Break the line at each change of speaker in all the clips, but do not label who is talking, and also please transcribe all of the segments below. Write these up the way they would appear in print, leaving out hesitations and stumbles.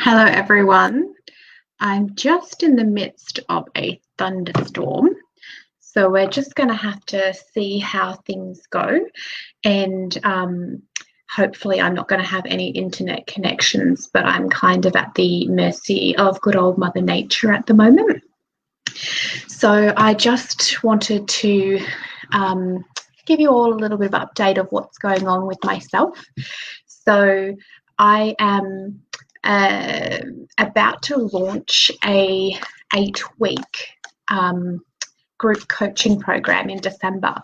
Hello, everyone. I'm just in the midst of a thunderstorm, so we're just going to have to see how things go, and hopefully I'm not going to have any internet connections, but I'm kind of at the mercy of good old Mother Nature at the moment. So I just wanted to give you all a little bit of update of what's going on with myself. So I am about to launch a 8-week group coaching program in December.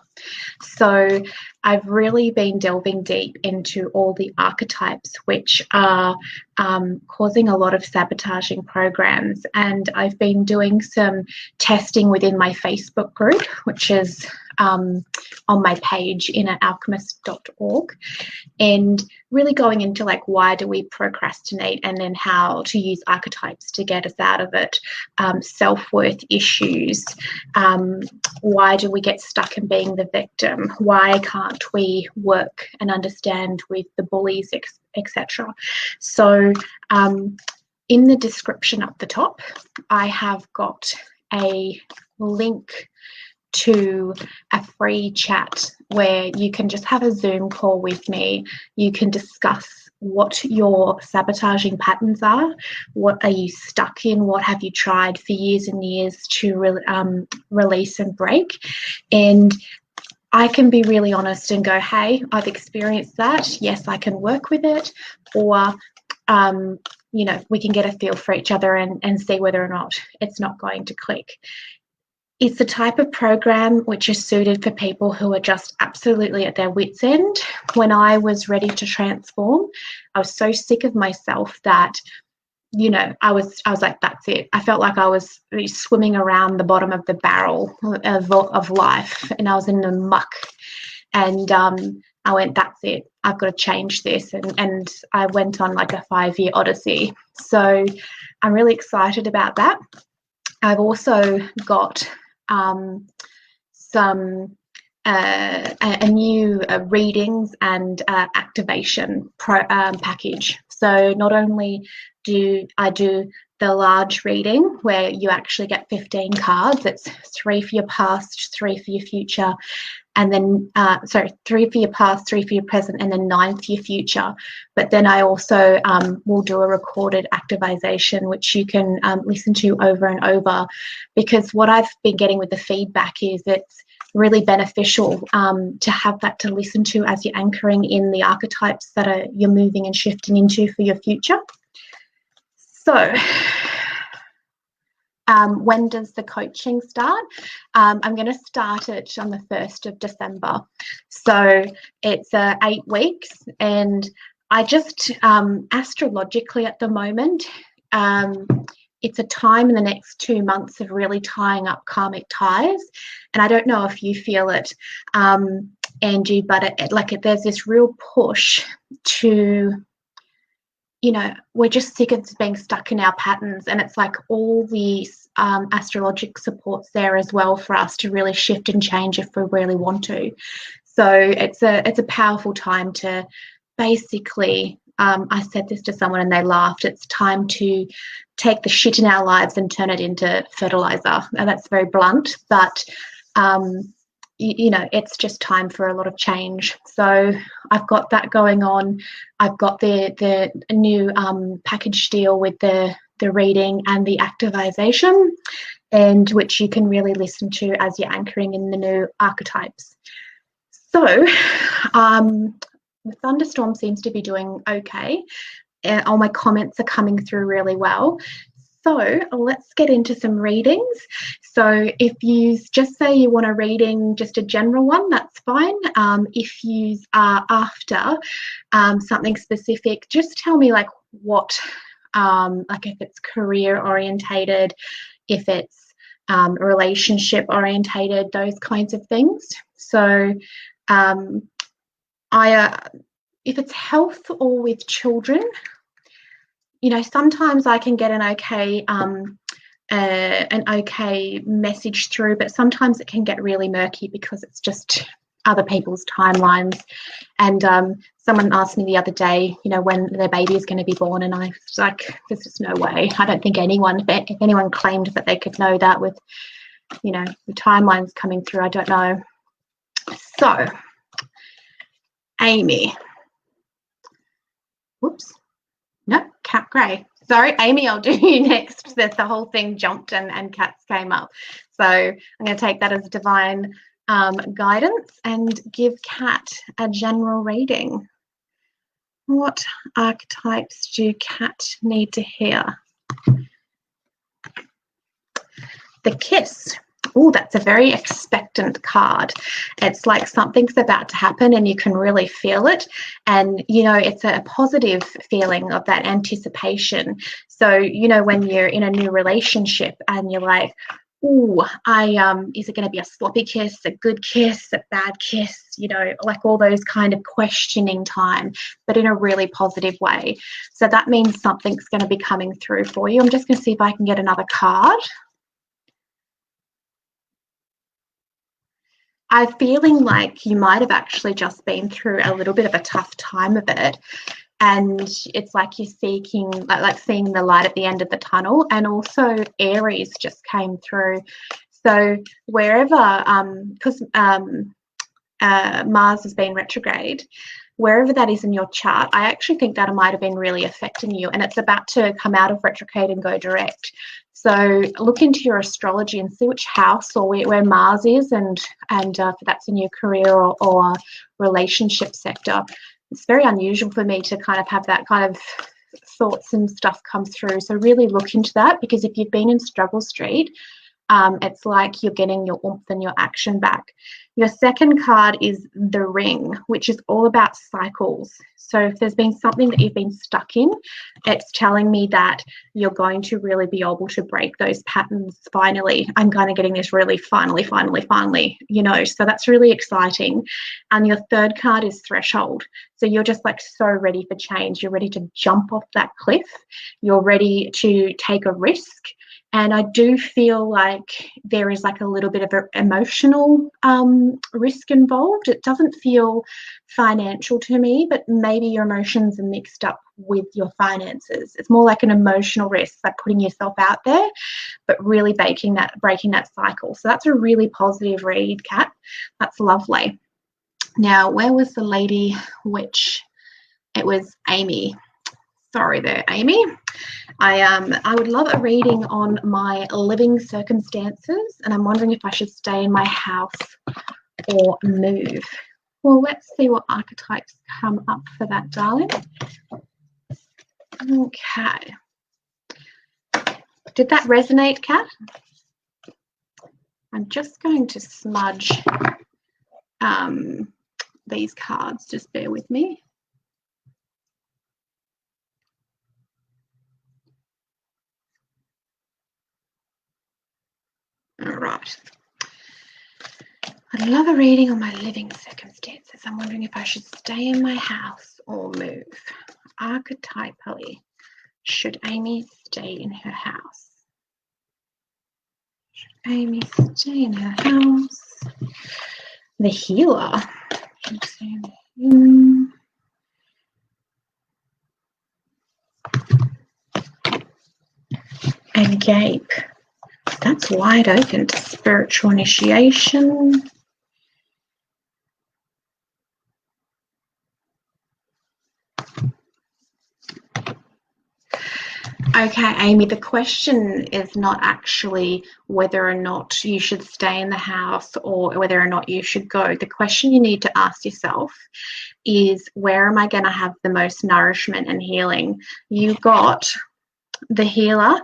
So I've really been delving deep into all the archetypes, which are causing a lot of sabotaging programs. And I've been doing some testing within my Facebook group, which is on my page in at alchemist.org, and really going into like, why do we procrastinate, and then how to use archetypes to get us out of it, self-worth issues, why do we get stuck in being the victim, why can't we work and understand with the bullies, etc. So in the description up the top, I have got a link to a free chat where you can just have a Zoom call with me. You can discuss what your sabotaging patterns are, what are you stuck in, what have you tried for years and years to release and break. And I can be really honest and go, hey, I've experienced that. Yes, I can work with it. Or, you know, we can get a feel for each other and see whether or not it's not going to click. It's the type of program which is suited for people who are just absolutely at their wits' end. When I was ready to transform, I was so sick of myself that, you know, I was like, that's it. I felt like I was swimming around the bottom of the barrel of life, and I was in the muck. And I went, that's it. I've got to change this. And I went on like a 5-year odyssey. So I'm really excited about that. I've also got some a new readings and activation package. So not only do I do the large reading where you actually get 15 cards, it's 3 for your past, 3 for your future, and then 3 for your past, 3 for your present, and then 9 for your future. But then I also will do a recorded activation, which you can listen to over and over, because what I've been getting with the feedback is it's really beneficial to have that to listen to as you're anchoring in the archetypes that you're moving and shifting into for your future. So when does the coaching start? I'm going to start it on the 1st of December. So it's 8 weeks, and I just astrologically at the moment, it's a time in the next 2 months of really tying up karmic ties. And I don't know if you feel it, Angie, but there's this real push to, you know, we're just sick of being stuck in our patterns, and it's like all these astrologic supports there as well for us to really shift and change if we really want to. So it's a powerful time to basically, I said this to someone and they laughed, it's time to take the shit in our lives and turn it into fertilizer. And that's very blunt, but you know, it's just time for a lot of change. So I've got that going on. I've got the new package deal with the reading and the activation, and which you can really listen to as you're anchoring in the new archetypes. So the thunderstorm seems to be doing okay. All my comments are coming through really well. So let's get into some readings. So if you just say you want a reading, just a general one, that's fine. If you are after something specific, just tell me like what, like if it's career orientated, if it's relationship orientated, those kinds of things. So if it's health or with children, you know, sometimes I can get an okay message through, but sometimes it can get really murky because it's just other people's timelines. And someone asked me the other day, you know, when their baby is going to be born, and I was like, there's just no way. I don't think anyone, if anyone claimed that they could know that with, you know, the timelines coming through, I don't know. So, Amy. Whoops. No, Cat Grey. Sorry, Amy, I'll do you next. The whole thing jumped and cats came up. So I'm going to take that as divine guidance and give Cat a general reading. What archetypes do Cat need to hear? The Kiss. Oh, that's a very expectant card. It's like something's about to happen and you can really feel it. And, you know, it's a positive feeling of that anticipation. So, you know, when you're in a new relationship and you're like, oh, is it going to be a sloppy kiss, a good kiss, a bad kiss, you know, like all those kind of questioning time, but in a really positive way. So that means something's going to be coming through for you. I'm just going to see if I can get another card. I'm feeling like you might have actually just been through a little bit of a tough time of it. And it's like you're seeking, like seeing the light at the end of the tunnel. And also Aries just came through. So wherever, because Mars has been retrograde, wherever that is in your chart, I actually think that it might have been really affecting you. And it's about to come out of retrograde and go direct. So look into your astrology and see which house or where Mars is, and if that's in your career or relationship sector. It's very unusual for me to kind of have that kind of thoughts and stuff come through. So really look into that, because if you've been in struggle street, it's like you're getting your oomph and your action back. Your second card is the Ring, which is all about cycles. So if there's been something that you've been stuck in, it's telling me that you're going to really be able to break those patterns finally. I'm kind of getting this really finally, you know, so that's really exciting. And your third card is Threshold. So you're just like so ready for change. You're ready to jump off that cliff. You're ready to take a risk. And I do feel like there is like a little bit of an emotional risk involved. It doesn't feel financial to me, but maybe your emotions are mixed up with your finances. It's more like an emotional risk, like putting yourself out there, but really breaking that cycle. So that's a really positive read, Kat. That's lovely. Now, where was the lady witch? It was Amy. Sorry there, Amy. I would love a reading on my living circumstances, and I'm wondering if I should stay in my house or move. Well, let's see what archetypes come up for that, darling. Okay. Did that resonate, Kat? I'm just going to smudge these cards. Just bear with me. All right. I'd love a reading on my living circumstances. I'm wondering if I should stay in my house or move. Archetypally, should Amy stay in her house? Should Amy stay in her house? The Healer. And Gape. That's wide open to spiritual initiation. Okay, Amy, the question is not actually whether or not you should stay in the house or whether or not you should go. The question you need to ask yourself is, where am I going to have the most nourishment and healing? You got the Healer.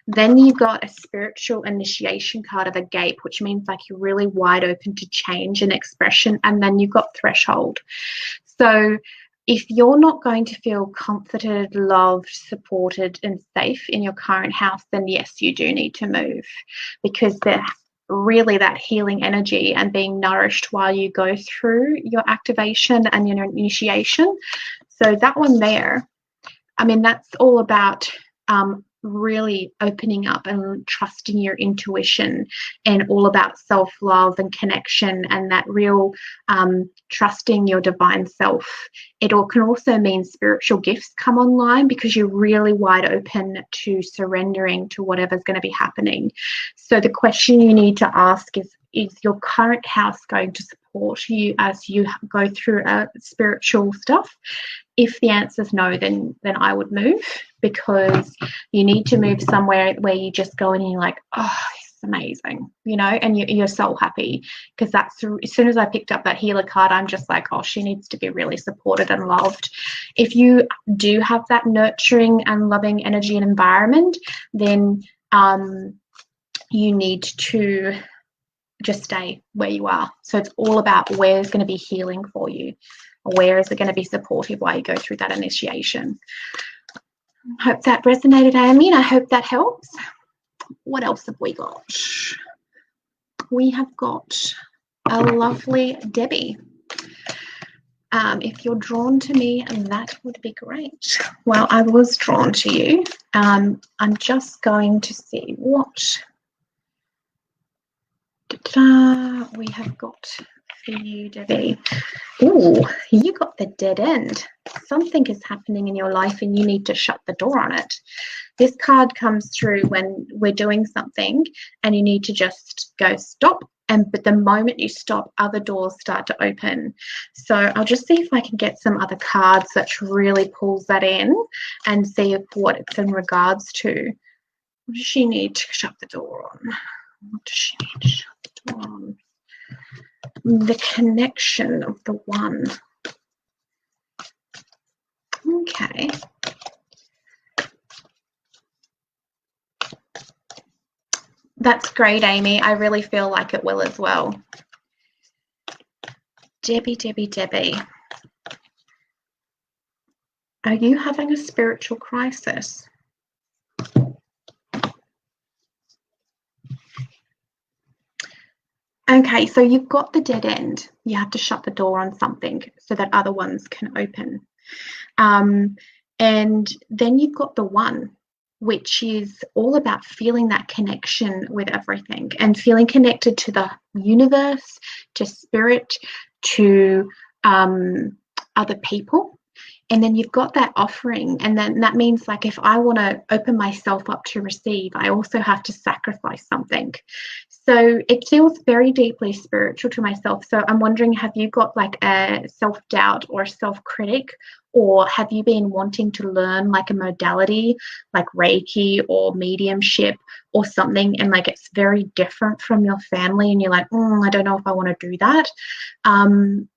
Then you got a spiritual initiation card of a Gape, which means like you're really wide open to change and expression. And then you've got Threshold. So if you're not going to feel comforted, loved, supported, and safe in your current house, then yes, you do need to move, because they're really that healing energy and being nourished while you go through your activation and your initiation. So that one there, I mean, that's all about really opening up and trusting your intuition, and all about self-love and connection, and that real trusting your divine self. It all can also mean spiritual gifts come online because you're really wide open to surrendering to whatever's going to be happening. So the question you need to ask is your current house going to support you as you go through spiritual stuff? If the answer is no, then I would move, because you need to move somewhere where you just go in and you're like, oh, it's amazing, you know, and you're so happy. Because that's, as soon as I picked up that healer card, I'm just like, oh, she needs to be really supported and loved. If you do have that nurturing and loving energy and environment, then you need to just stay where you are. So it's all about where's going to be healing for you, or where is it going to be supportive while you go through that initiation. I hope that resonated, Amy, and I hope that helps. What else have we got? We have got a lovely Debbie. If you're drawn to me, that would be great. Well, I was drawn to you. I'm just going to see what we have got for you, Debbie. Ooh, you got the dead end. Something is happening in your life and you need to shut the door on it. This card comes through when we're doing something and you need to just go stop, but the moment you stop, other doors start to open. So I'll just see if I can get some other cards that really pulls that in and see what it's in regards to. What does she need to shut the door on? What does she need to shut the door on? The connection of the one. Okay. That's great, Amy. I really feel like it will as well. Debbie, Debbie, Debbie. Are you having a spiritual crisis? Okay, so you've got the dead end. You have to shut the door on something so that other ones can open. And then you've got the one, which is all about feeling that connection with everything and feeling connected to the universe, to spirit, to other people. And then you've got that offering, and then that means, like, if I want to open myself up to receive, I also have to sacrifice something. So it feels very deeply spiritual to myself. So I'm wondering, have you got like a self-doubt or a self-critic, or have you been wanting to learn like a modality like Reiki or mediumship or something, and like it's very different from your family and you're like, I don't know if I want to do that?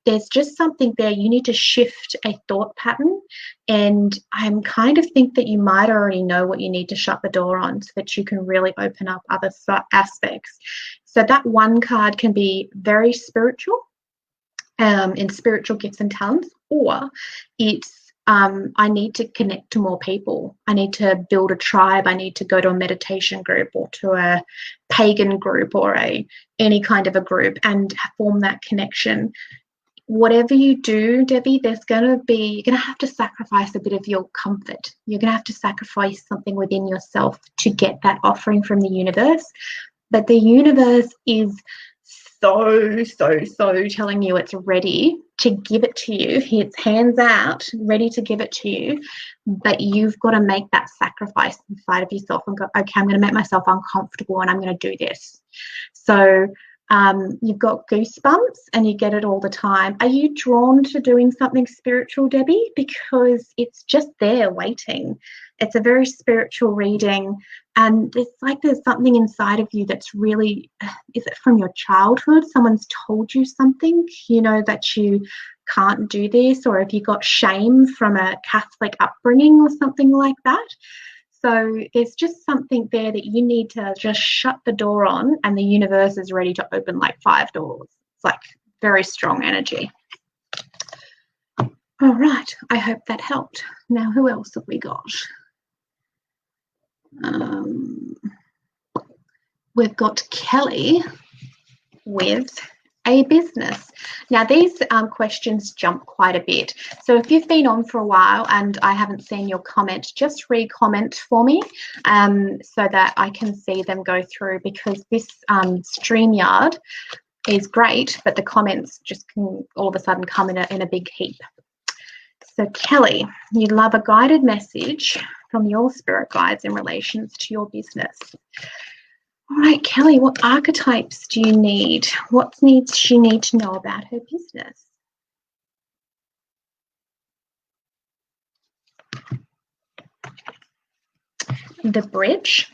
There's just something there. You need to shift a thought pattern, and I'm kind of think that you might already know what you need to shut the door on so that you can really open up other aspects. So that one card can be very spiritual, in spiritual gifts and talents, or it's I need to connect to more people. I need to build a tribe. I need to go to a meditation group or to a pagan group or any kind of a group and form that connection. Whatever you do, Debbie, you're going to have to sacrifice a bit of your comfort. You're going to have to sacrifice something within yourself to get that offering from the universe. But the universe is so telling you it's ready to give it to you. It's hands out, ready to give it to you. But you've got to make that sacrifice inside of yourself and go, okay, I'm going to make myself uncomfortable and I'm going to do this. So you've got goosebumps and you get it all the time. Are you drawn to doing something spiritual, Debbie? Because it's just there waiting. It's a very spiritual reading, and it's like there's something inside of you that's really, is it from your childhood? Someone's told you something, that you can't do this, or if you got shame from a Catholic upbringing or something like that. So there's just something there that you need to just shut the door on, and the universe is ready to open like 5 doors. It's like very strong energy. All right, I hope that helped. Now, who else have we got? We've got Kelly with A business. Now these questions jump quite a bit. So if you've been on for a while and I haven't seen your comment, just re-comment for me so that I can see them go through, because this StreamYard is great, but the comments just can all of a sudden come in a big heap. So Kelly, you'd love a guided message from your spirit guides in relation to your business. All right, Kelly, what archetypes do you need? What needs she need to know about her business? The bridge.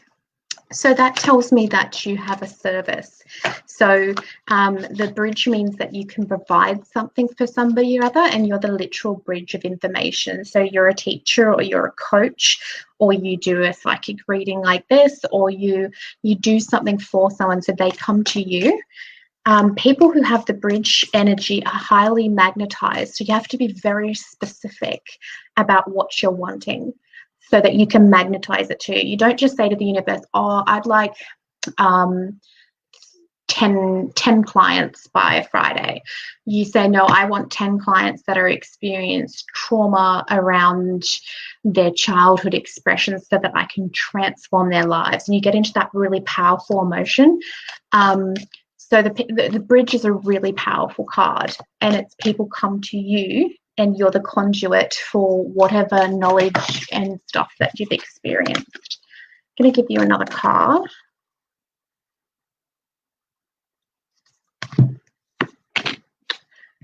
So that tells me that you have a service. So the bridge means that you can provide something for somebody or other, and you're the literal bridge of information. So you're a teacher, or you're a coach, or you do a psychic reading like this, or you do something for someone so they come to you. People who have the bridge energy are highly magnetized. So you have to be very specific about what you're wanting, so that you can magnetize it to you. You don't just say to the universe, oh, I'd like 10 clients by Friday. You say, no, I want 10 clients that are experienced trauma around their childhood expressions so that I can transform their lives. And you get into that really powerful emotion. So the bridge is a really powerful card, and it's people come to you and you're the conduit for whatever knowledge and stuff that you've experienced. I'm going to give you another card.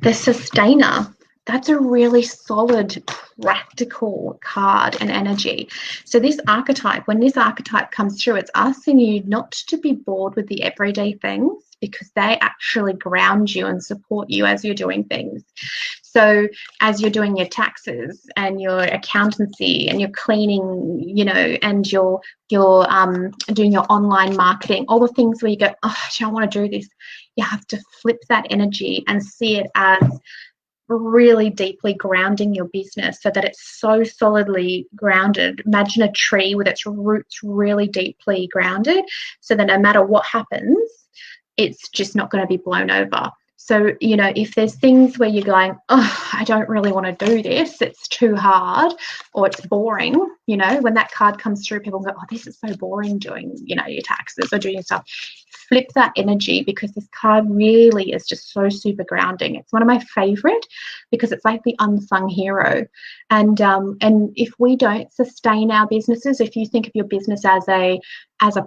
The Sustainer. That's a really solid, practical card and energy. So this archetype, when this archetype comes through, it's asking you not to be bored with the everyday things, because they actually ground you and support you as you're doing things. So as you're doing your taxes and your accountancy and you're cleaning, you know, and you're doing your online marketing, all the things where you go, oh, I don't want to do this. You have to flip that energy and see it as really deeply grounding your business, so that it's so solidly grounded. Imagine a tree with its roots really deeply grounded, so that no matter what happens, it's just not going to be blown over. So, you know, if there's things where you're going, oh, I don't really want to do this, it's too hard, or it's boring, you know, when that card comes through, people go, oh, this is so boring doing, you know, your taxes or doing your stuff. Flip that energy, because this card really is just so super grounding. It's one of my favorite because it's like the unsung hero. And if we don't sustain our businesses, if you think of your business as a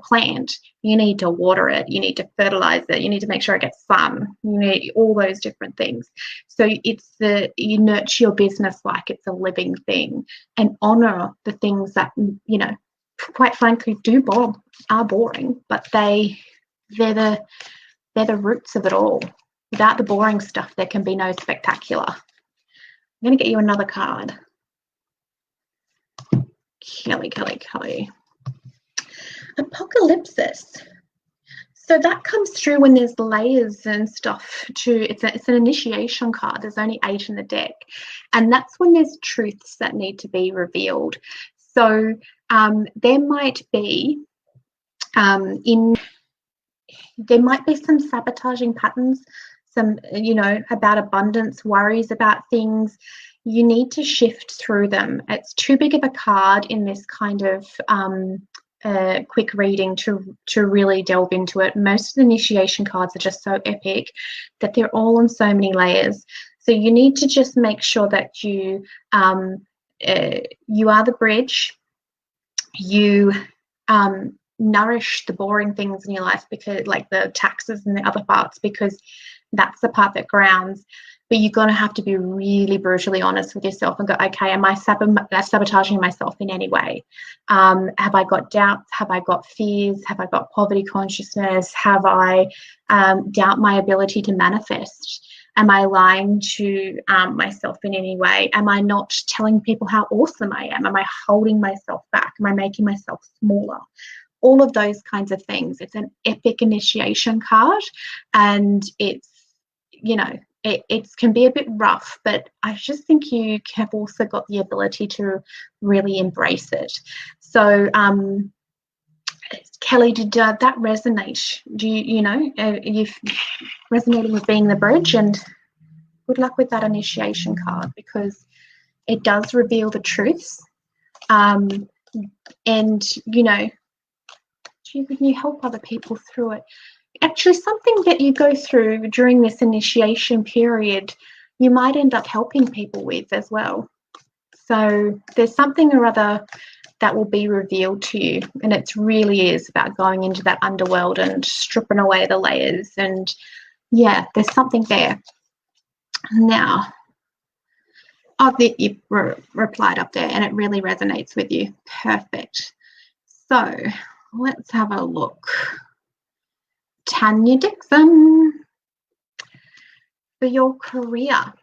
plant, you need to water it, you need to fertilize it, you need to make sure it gets sun, you need all those different things. So you nurture your business like it's a living thing, and honor the things that, you know, quite frankly are boring, but they're the roots of it all. Without the boring stuff, there can be no spectacular. I'm going to get you another card. Kelly. Apocalypsis. So that comes through when there's layers and stuff too. It's an initiation card. There's only 8 in the deck. And that's when there's truths that need to be revealed. So there might be there might be some sabotaging patterns, some, you know, about abundance, worries about things. You need to shift through them. It's too big of a card in this kind of quick reading to really delve into it. Most of the initiation cards are just so epic that they're all on so many layers. So you need to just make sure that you are the bridge. You nourish the boring things in your life, because like the taxes and the other parts, because that's the part that grounds. But you're going to have to be really brutally honest with yourself and go, okay, am I sabotaging myself in any way? Have I got doubts? Have I got fears? Have I got poverty consciousness? Have I doubt my ability to manifest? Am I lying to myself in any way? Am I not telling people how awesome I am? Am I holding myself back? Am I making myself smaller? All of those kinds of things. It's an epic initiation card, and it's, you know, it can be a bit rough, but I just think you have also got the ability to really embrace it. So Kelly, did that resonate? Do you know, you've resonating with being the bridge, and good luck with that initiation card, because it does reveal the truths. And, you know, can you help other people through it? Actually, something that you go through during this initiation period, you might end up helping people with as well. So there's something or other that will be revealed to you, and it really is about going into that underworld and stripping away the layers. And yeah, there's something there. Now, you replied up there, and it really resonates with you. Perfect. So let's have a look. Tanya Dixon, for your career.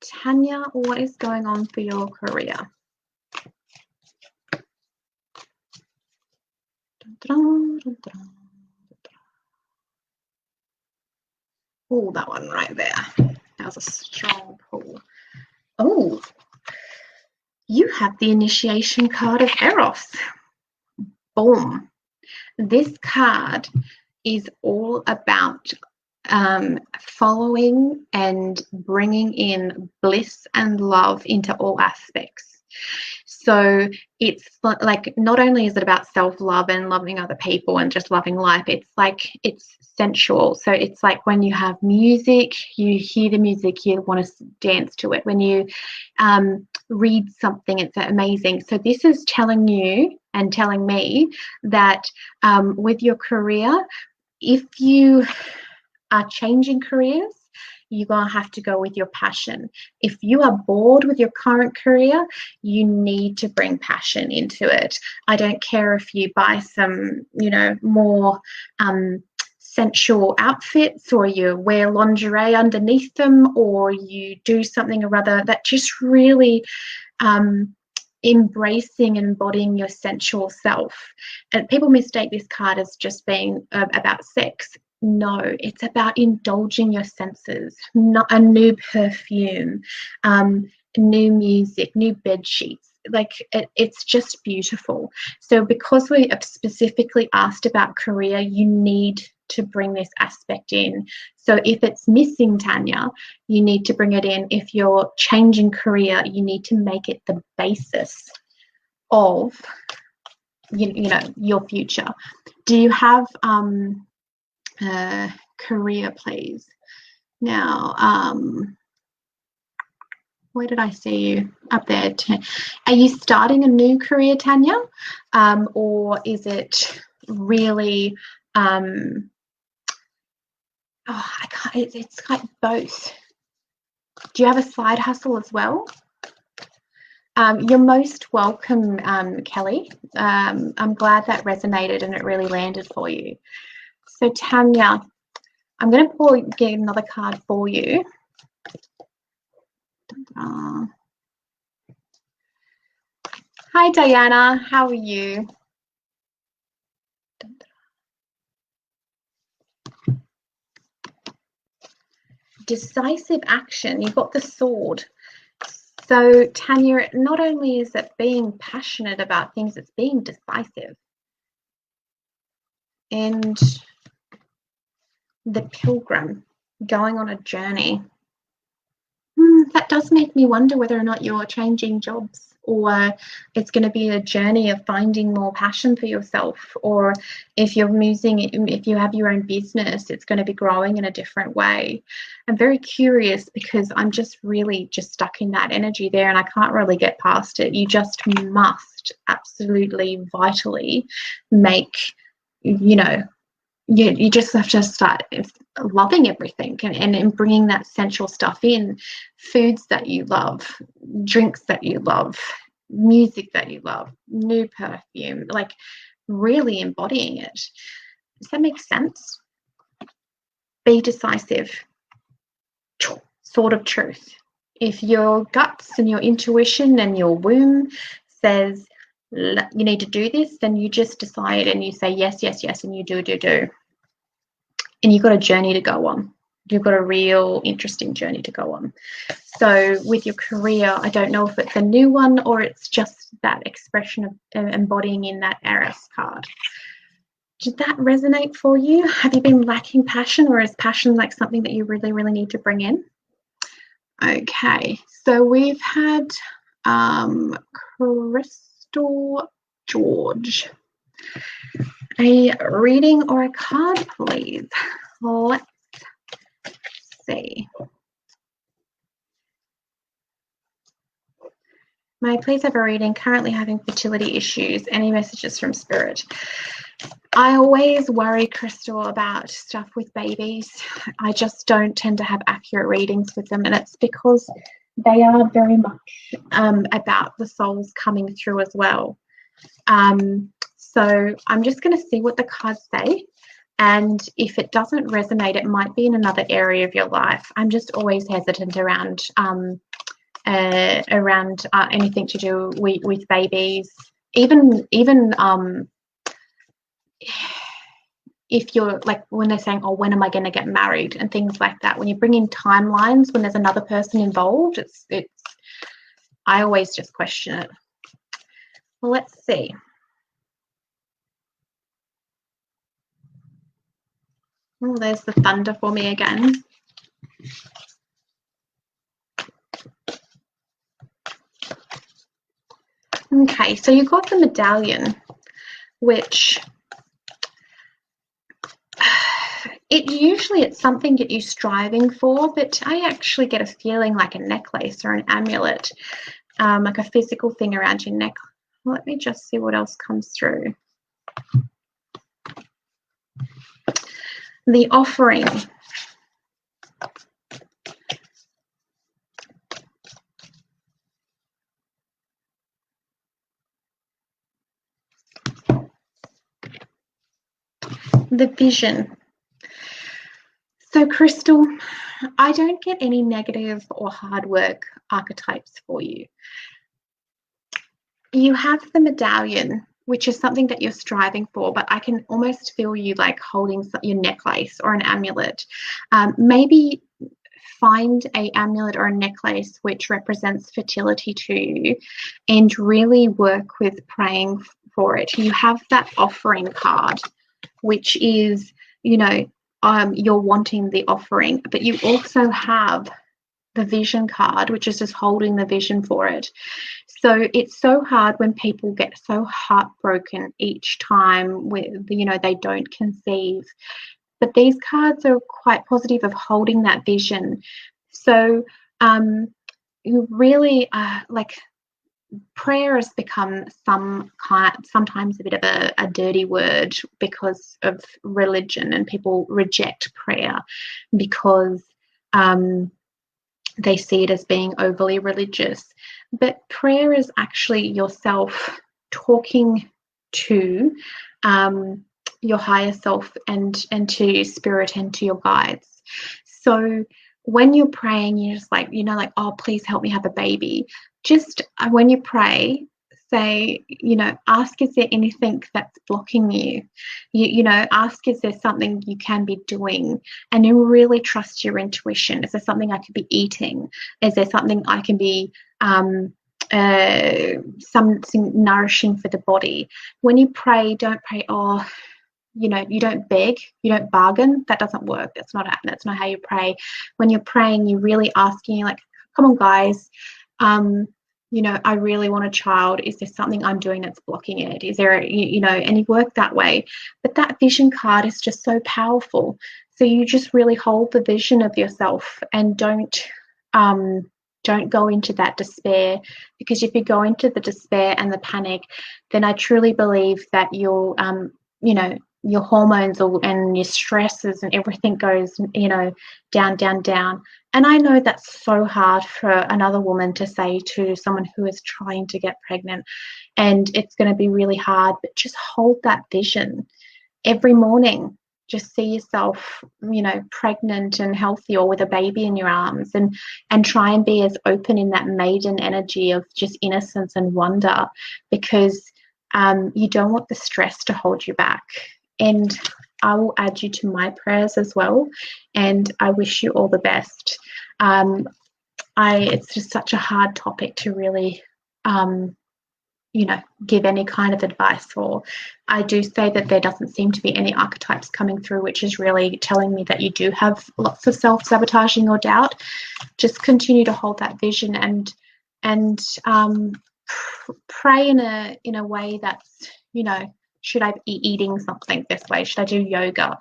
Tanya, what is going on for your career? Oh, that one right there. That was a strong pull. Oh, you have the initiation card of Eros. Boom. This card is all about following and bringing in bliss and love into all aspects. So it's like, not only is it about self-love and loving other people and just loving life, it's like, it's sensual. So it's like when you have music, you hear the music, you want to dance to it. When you read something, it's amazing. So this is telling you and telling me that with your career, if you are changing careers, you're going to have to go with your passion. If you are bored with your current career, you need to bring passion into it. I don't care if you buy some, you know, more sensual outfits, or you wear lingerie underneath them, or you do something or other that just really embracing and embodying your sensual self. And people mistake this card as just being about sex. No, it's about indulging your senses. Not a new perfume, new music, new bed sheets. Like it's just beautiful. So because we have specifically asked about career, you need to bring this aspect in. So if it's missing, Tanya, you need to bring it in. If you're changing career, you need to make it the basis of you know, your future. Do you have career, please? Now, where did I see you? Up there. Are you starting a new career, Tanya? Or is it really, I can't, it's like both. Do you have a side hustle as well? You're most welcome, Kelly. I'm glad that resonated and it really landed for you. So Tanya, I'm going to get another card for you. Hi Diana, how are you? Decisive action. You've got the sword. So Tanya, not only is it being passionate about things, it's being decisive. And the pilgrim, going on a journey. That does make me wonder whether or not you're changing jobs, or it's going to be a journey of finding more passion for yourself, or if you're if you have your own business, it's going to be growing in a different way. I'm very curious because I'm just really just stuck in that energy there, and I can't really get past it. You just must absolutely vitally make, you know, you just have to start loving everything and bringing that sensual stuff in. Foods that you love, drinks that you love, music that you love, new perfume, like really embodying it. Does that make sense? Be decisive. Sword of truth. If your guts and your intuition and your womb says you need to do this, then you just decide and you say yes, yes, yes, and you do. And you've got a journey to go on. You've got a real interesting journey to go on. So with your career, I don't know if it's a new one or it's just that expression of embodying in that Eros card. Did that resonate for you? Have you been lacking passion, or is passion like something that you really, really need to bring in? Okay, so we've had Crystal George. A reading or a card, please. Let's see. May I please have a reading? Currently having fertility issues. Any messages from Spirit? I always worry, Crystal, about stuff with babies. I just don't tend to have accurate readings with them, and it's because they are very much about the souls coming through as well. So I'm just going to see what the cards say, and if it doesn't resonate, it might be in another area of your life. I'm just always hesitant around anything to do with babies, even if you're like, when they're saying, oh, when am I going to get married and things like that, when you bring in timelines when there's another person involved, it's I always just question it. Well, let's see. Oh, there's the thunder for me again. Okay, so you got the medallion, which it's something that you're striving for, but I actually get a feeling like a necklace or an amulet, like a physical thing around your neck. Let me just see what else comes through. The offering. The vision. So, Crystal, I don't get any negative or hard work archetypes for you. You have the medallion, which is something that you're striving for, but I can almost feel you like holding your necklace or an amulet. Maybe find an amulet or a necklace which represents fertility to you and really work with praying for it. You have that offering card, which is, you're wanting the offering, but you also have the vision card, which is just holding the vision for it. So it's so hard when people get so heartbroken each time they don't conceive. But these cards are quite positive of holding that vision. So you really like, prayer has become sometimes a bit of a dirty word because of religion, and people reject prayer because they see it as being overly religious. But prayer is actually yourself talking to your higher self and to spirit and to your guides. So when you're praying, you're just like, oh, please help me have a baby. Just when you pray, say, ask, is there anything that's blocking you? Ask, is there something you can be doing? And you really trust your intuition. Is there something I could be eating? Is there something I can be something nourishing for the body? When you pray, don't pray, oh, you don't beg, you don't bargain. That doesn't work. That's not how you pray. When you're praying, you're really asking, you're like, come on, guys, I really want a child. Is there something I'm doing that's blocking it? Is there, and you work that way. But that vision card is just so powerful. So you just really hold the vision of yourself and don't go into that despair, because if you go into the despair and the panic, then I truly believe that you'll, your hormones and your stresses and everything goes, down, down, down. And I know that's so hard for another woman to say to someone who is trying to get pregnant, and it's going to be really hard, but just hold that vision every morning. Just see yourself, pregnant and healthy, or with a baby in your arms, and try and be as open in that maiden energy of just innocence and wonder, because you don't want the stress to hold you back. And I will add you to my prayers as well, and I wish you all the best. It's just such a hard topic to really give any kind of advice for. I do say that there doesn't seem to be any archetypes coming through, which is really telling me that you do have lots of self-sabotaging or doubt. Just continue to hold that vision and pray in a way that's, should I be eating something this way? Should I do yoga?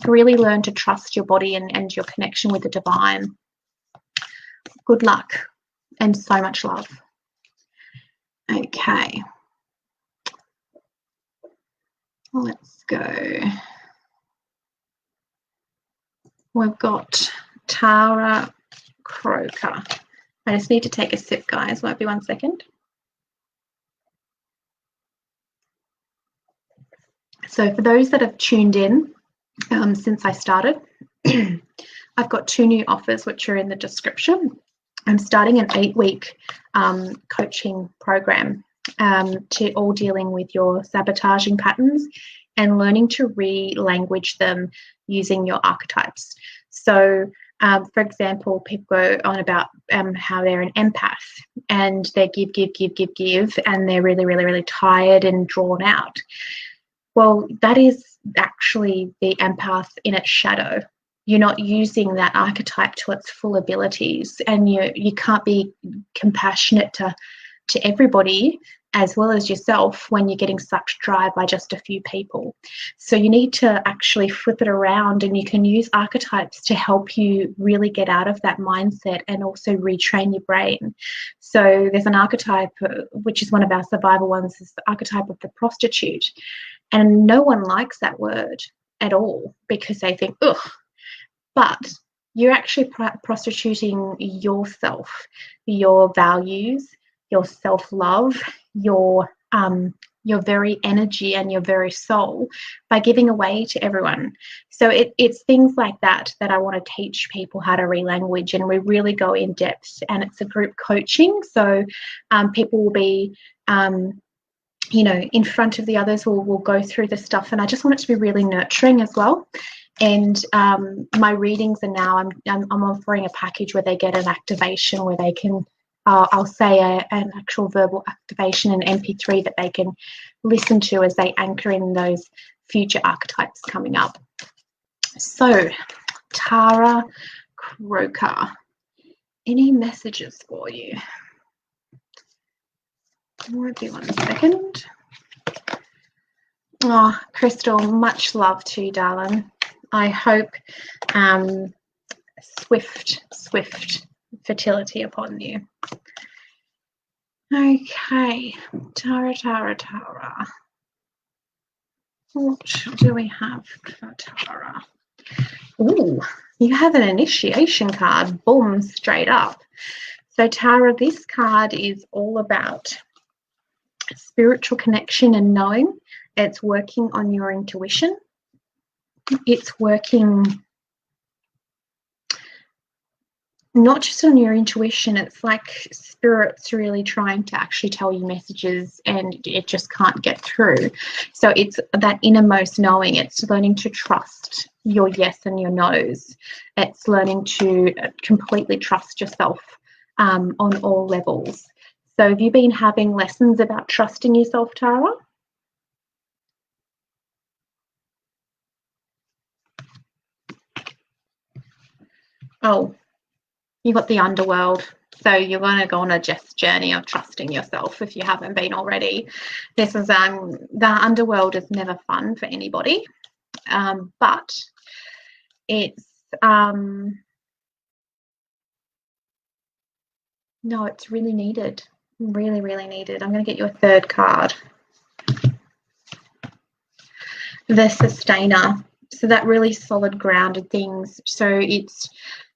Really learn to trust your body and your connection with the divine. Good luck and so much love. Okay. Let's go. We've got Tara Croker. I just need to take a sip, guys. Won't be 1 second. So for those that have tuned in since I started, I've got 2 new offers which are in the description. I'm starting an 8-week coaching program to all dealing with your sabotaging patterns and learning to relanguage them using your archetypes. So, for example, people go on about how they're an empath and they give, and they're really, really, really tired and drawn out. Well, that is actually the empath in its shadow. You're not using that archetype to its full abilities, and you can't be compassionate to everybody as well as yourself when you're getting sucked dry by just a few people. So you need to actually flip it around, and you can use archetypes to help you really get out of that mindset and also retrain your brain. So there's an archetype, which is one of our survival ones, is the archetype of the prostitute. And no one likes that word at all because they think, ugh. But you're actually prostituting yourself, your values, your self-love, your very energy and your very soul by giving away to everyone. So it's things like that I want to teach people how to relanguage, and we really go in depth, and it's a group coaching. So people will be in front of the others, will go through the stuff, and I just want it to be really nurturing as well. And my readings are now, I'm offering a package where they get an activation where they can, I'll say an actual verbal activation, an MP3 that they can listen to as they anchor in those future archetypes coming up. So, Tara Croker, any messages for you? Won't be 1 second. Oh, Crystal, much love to you, darling. I hope swift fertility upon you. Okay, Tara. What do we have for Tara? Ooh, you have an initiation card. Boom, straight up. So Tara, this card is all about spiritual connection and knowing. It's working on your intuition. It's working not just on your intuition, it's like spirit's really trying to actually tell you messages and it just can't get through. So it's that innermost knowing. It's learning to trust your yes and your no's. It's learning to completely trust yourself on all levels. So have you been having lessons about trusting yourself, Tara? Oh, you got the underworld. So you're going to go on a Jess journey of trusting yourself if you haven't been already. This is the underworld is never fun for anybody, but it's no, it's really needed. Really, really needed. I'm going to get you a 3rd card. The Sustainer. So that really solid, grounded things. So it's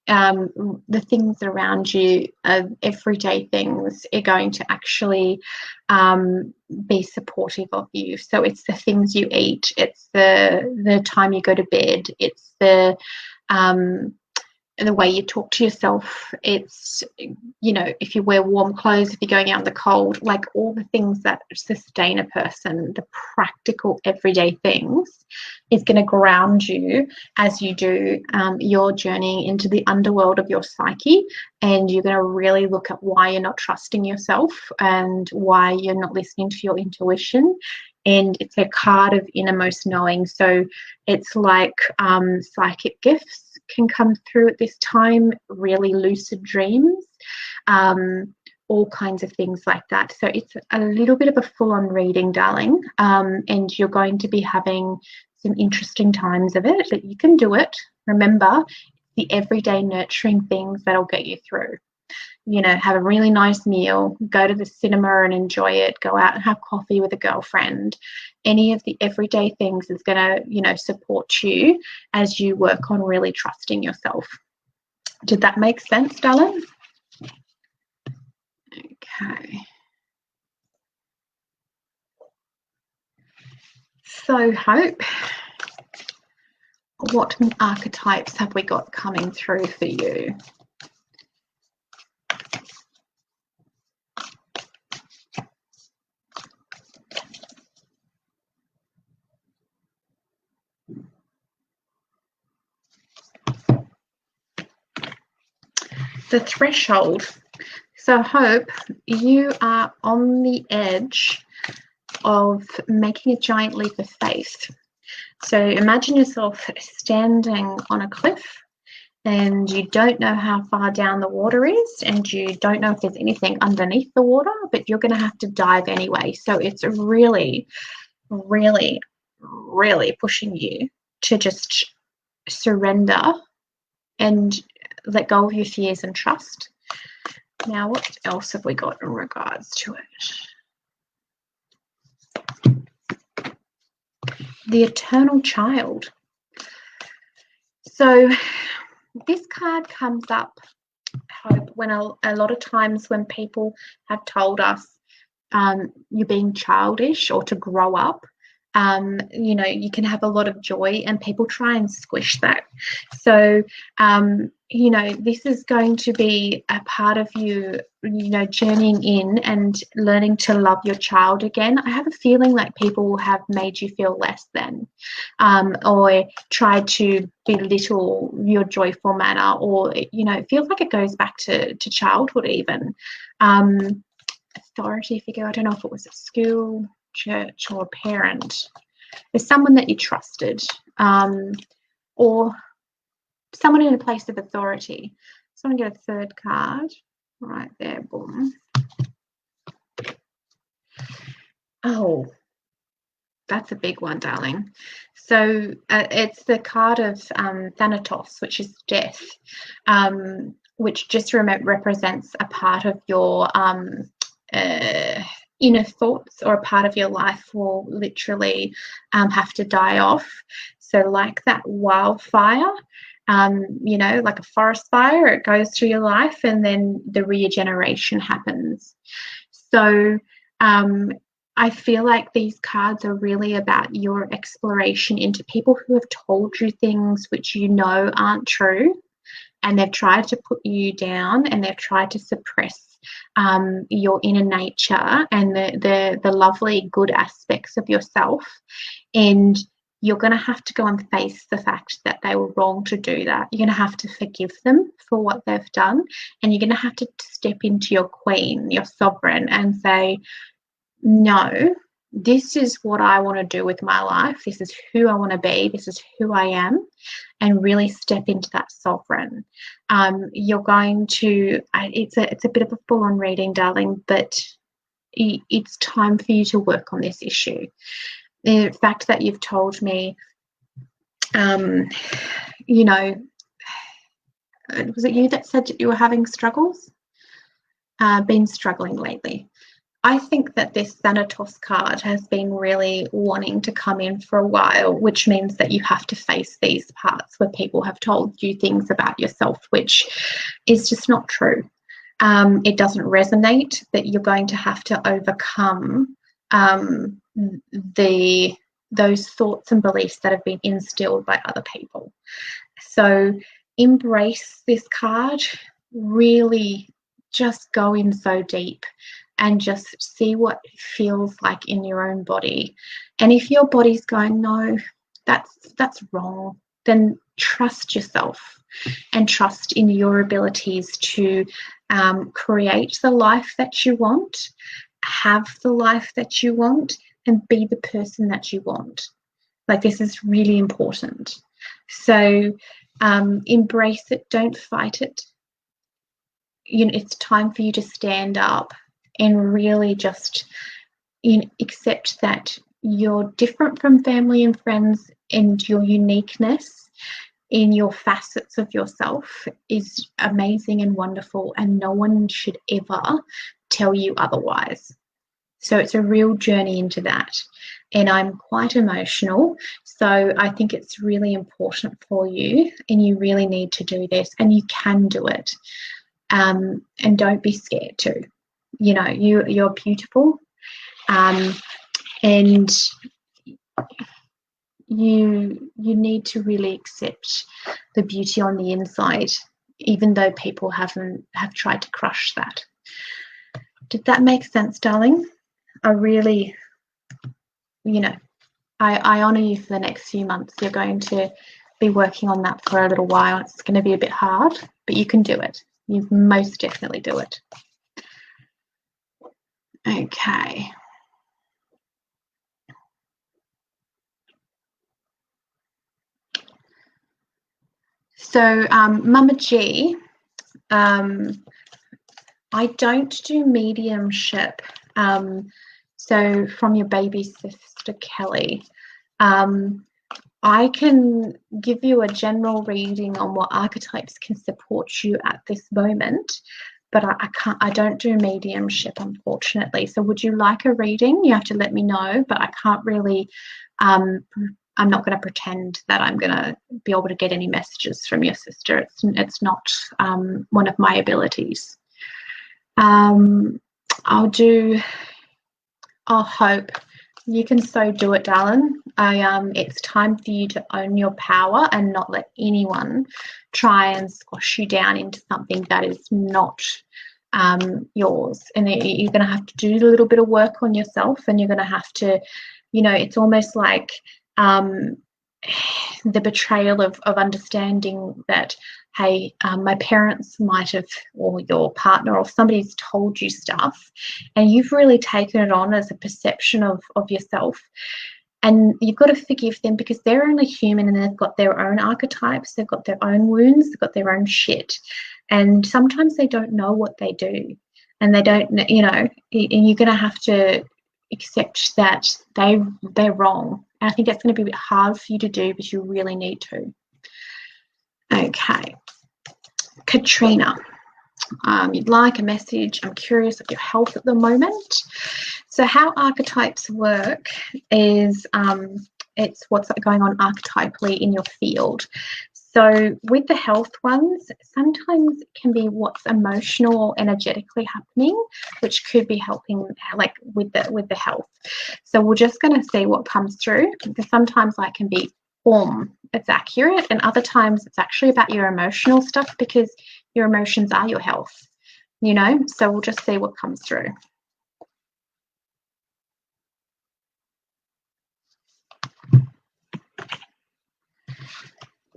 the things around you, everyday things, are going to actually be supportive of you. So it's the things you eat. It's the time you go to bed. It's the the way you talk to yourself. It's, you know, if you wear warm clothes, if you're going out in the cold, like all the things that sustain a person, the practical everyday things, is going to ground you as you do your journey into the underworld of your psyche. And you're going to really look at why you're not trusting yourself and why you're not listening to your intuition. And it's a card of innermost knowing. So it's like psychic gifts can come through at this time, really lucid dreams, all kinds of things like that. So it's a little bit of a full-on reading, darling, and you're going to be having some interesting times of it, but you can do it. Remember, the everyday nurturing things that'll get you through. You know, have a really nice meal, go to the cinema and enjoy it, go out and have coffee with a girlfriend. Any of the everyday things is going to, you know, support you as you work on really trusting yourself. Did that make sense, darling? Okay. So, Hope, what archetypes have we got coming through for you? The threshold. So, Hope, you are on the edge of making a giant leap of faith. So imagine yourself standing on a cliff and you don't know how far down the water is and you don't know if there's anything underneath the water, but you're going to have to dive anyway. So it's really, really, really pushing you to just surrender and let go of your fears and trust. Now, what else have we got in regards to it? The Eternal Child. So this card comes up, Hope, when a lot of times when people have told us you're being childish or to grow up, you know, you can have a lot of joy and people try and squish that. So, you know, this is going to be a part of you, you know, journeying in and learning to love your child again. I have a feeling like people have made you feel less than, or tried to belittle your joyful manner, or, you know, it feels like it goes back to childhood even. Authority figure, I don't know if it was at school, church, or a parent. There's someone that you trusted, or someone in a place of authority. So I'm going to get a third card right there. Boom. Oh, that's a big one, darling. So it's the card of Thanatos, which is death, which just represents a part of your inner thoughts, or a part of your life will literally have to die off. So like that wildfire, you know, like a forest fire, it goes through your life and then the regeneration happens. So I feel like these cards are really about your exploration into people who have told you things which you know aren't true, and they've tried to put you down and they've tried to suppress your inner nature and the lovely good aspects of yourself. And you're going to have to go and face the fact that they were wrong to do that. You're going to have to forgive them for what they've done, and you're going to have to step into your queen, your sovereign, and say, no, this is what I want to do with my life. This is who I want to be. This is who I am, and really step into that sovereign. You're going to, it's a bit of a full-on reading, darling, but it's time for you to work on this issue. The fact that you've told me, you know, was it you that said that you were having struggles? Been struggling lately. I think that this Thanatos card has been really wanting to come in for a while, which means that you have to face these parts where people have told you things about yourself, which is just not true. It doesn't resonate, that you're going to have to overcome those thoughts and beliefs that have been instilled by other people. So embrace this card, really just go in so deep and just see what it feels like in your own body. And if your body's going, no, that's wrong, then trust yourself and trust in your abilities to create the life that you want, have the life that you want, and be the person that you want. Like, this is really important. So embrace it, don't fight it. You know, it's time for you to stand up and really just accept that you're different from family and friends, and your uniqueness in your facets of yourself is amazing and wonderful, and no one should ever tell you otherwise. So it's a real journey into that. And I'm quite emotional, so I think it's really important for you, and you really need to do this, and you can do it. And don't be scared to. You know, you're beautiful, and you need to really accept the beauty on the inside, even though people have tried to crush that. Did that make sense, darling? I really, you know, I honour you for the next few months. You're going to be working on that for a little while. It's going to be a bit hard, but you can do it. You most definitely do it. Okay. So, Mama G, I don't do mediumship. So from your baby sister, Kelly, I can give you a general reading on what archetypes can support you at this moment, but I don't do mediumship, unfortunately. So would you like a reading? You have to let me know, but I can't really, I'm not going to pretend that I'm going to be able to get any messages from your sister. It's not one of my abilities. I'll hope. You can so do it, darling. It's time for you to own your power and not let anyone try and squash you down into something that is not yours. And you're going to have to do a little bit of work on yourself, and you're going to have to, you know, it's almost like the betrayal of understanding that, hey, my parents might have, or your partner or somebody's told you stuff, and you've really taken it on as a perception of yourself. And you've got to forgive them, because they're only human, and they've got their own archetypes, they've got their own wounds, they've got their own shit. And sometimes they don't know what they do, and they don't, you know, and you're going to have to accept that they're wrong. And I think that's going to be a bit hard for you to do, but you really need to. Okay. Katrina, you'd like a message. I'm curious of your health at the moment. So how archetypes work is it's what's going on archetypally in your field. So with the health ones, sometimes it can be what's emotional or energetically happening, which could be helping, like with the health. So we're just going to see what comes through, because sometimes I can be it's accurate, and other times it's actually about your emotional stuff, because your emotions are your health, you know. So we'll just see what comes through.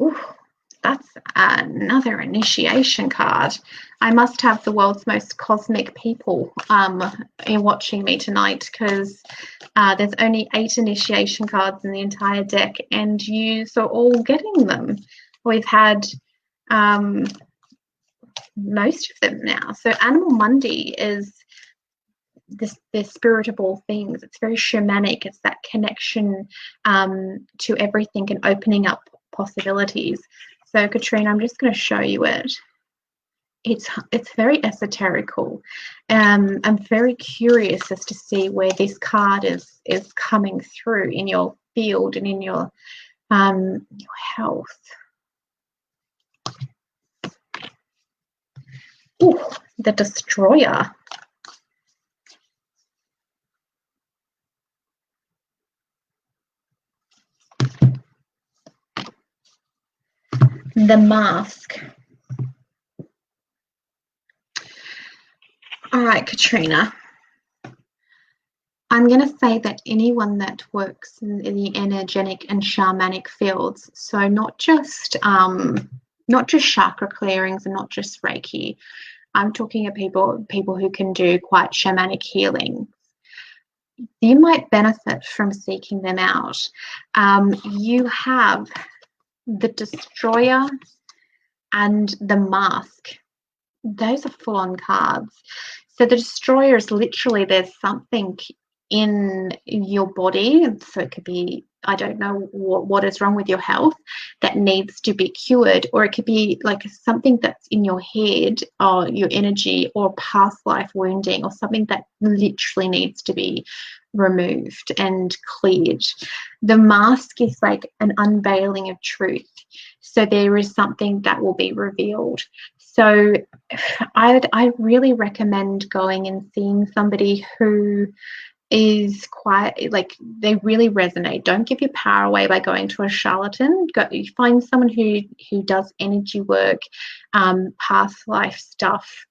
Ooh, that's another initiation card. I must have the world's most cosmic people watching me tonight, because there's only 8 initiation cards in the entire deck, and you are all getting them. We've had most of them now. So Animal Monday is the spirit of all things. It's very shamanic. It's that connection to everything and opening up possibilities. So Katrina, I'm just going to show you it. It's very esoterical. I'm very curious as to see where this card is coming through in your field and in your health. Ooh, the Destroyer. the mask. All right, Katrina. I'm going to say that anyone that works in the energetic and shamanic fields, so not just chakra clearings and not just Reiki. I'm talking of people who can do quite shamanic healing. You might benefit from seeking them out. You have the Destroyer and the Mask. Those are full-on cards. So the Destroyer is literally, there's something in your body, so it could be, I don't know what is wrong with your health that needs to be cured, or it could be like something that's in your head or your energy or past life wounding or something that literally needs to be removed and cleared. The Mask is like an unveiling of truth, so there is something that will be revealed. So I really recommend going and seeing somebody who is quite, like, they really resonate. Don't give your power away by going to a charlatan. Find someone who does energy work, past life stuff.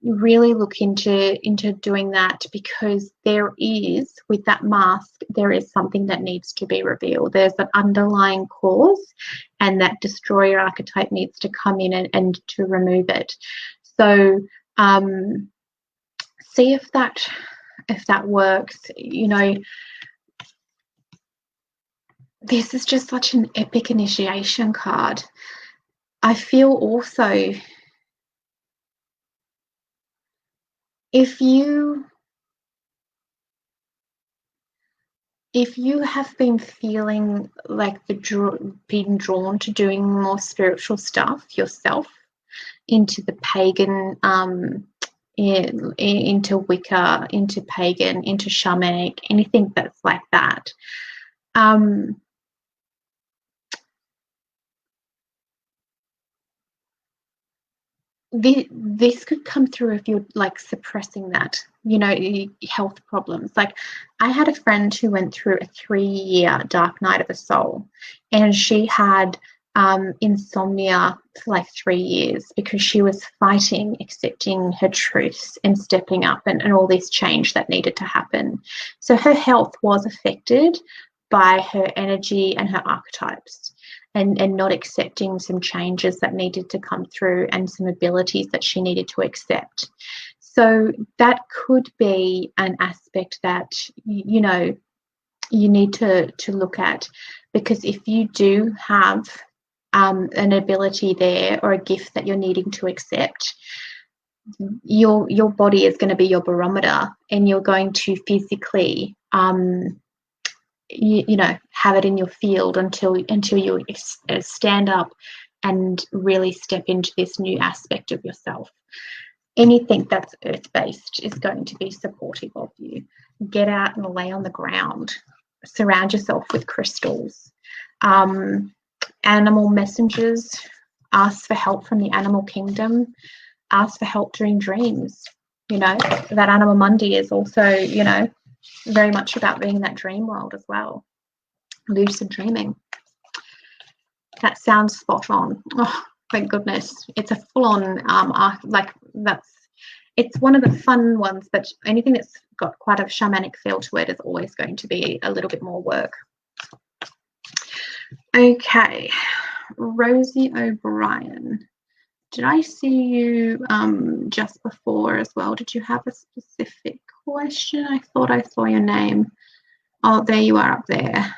Really look into doing that, because there is, with that mask, there is something that needs to be revealed. There's an underlying cause, and that Destroyer archetype needs to come in and to remove it. So see if that works. You know, this is just such an epic initiation card. I feel also, if you have been feeling like being drawn to doing more spiritual stuff yourself, into the pagan, into Wicca, into pagan, into shamanic, anything that's like that, this could come through if you're like suppressing that, you know, health problems. Like, I had a friend who went through a 3-year dark night of the soul, and she had insomnia for like 3 years because she was fighting accepting her truths and stepping up and all this change that needed to happen. So her health was affected by her energy and her archetypes, and not accepting some changes that needed to come through and some abilities that she needed to accept. So that could be an aspect that, you know, you need to look at, because if you do have an ability there or a gift that you're needing to accept, your body is going to be your barometer, and you're going to physically you know, have it in your field until you stand up and really step into this new aspect of yourself. Anything that's earth-based is going to be supportive of you. Get out and lay on the ground. Surround yourself with crystals. Animal messengers. Ask for help from the animal kingdom. Ask for help during dreams. You know, that Animal Monday is also, you know, very much about being in that dream world as well. Lucid dreaming. That sounds spot on. Oh, thank goodness. It's a full-on it's one of the fun ones, but anything that's got quite a shamanic feel to it is always going to be a little bit more work. Okay, Rosie O'Brien. Did I see you just before as well? Did you have a specific question? I thought I saw your name. Oh, there you are up there.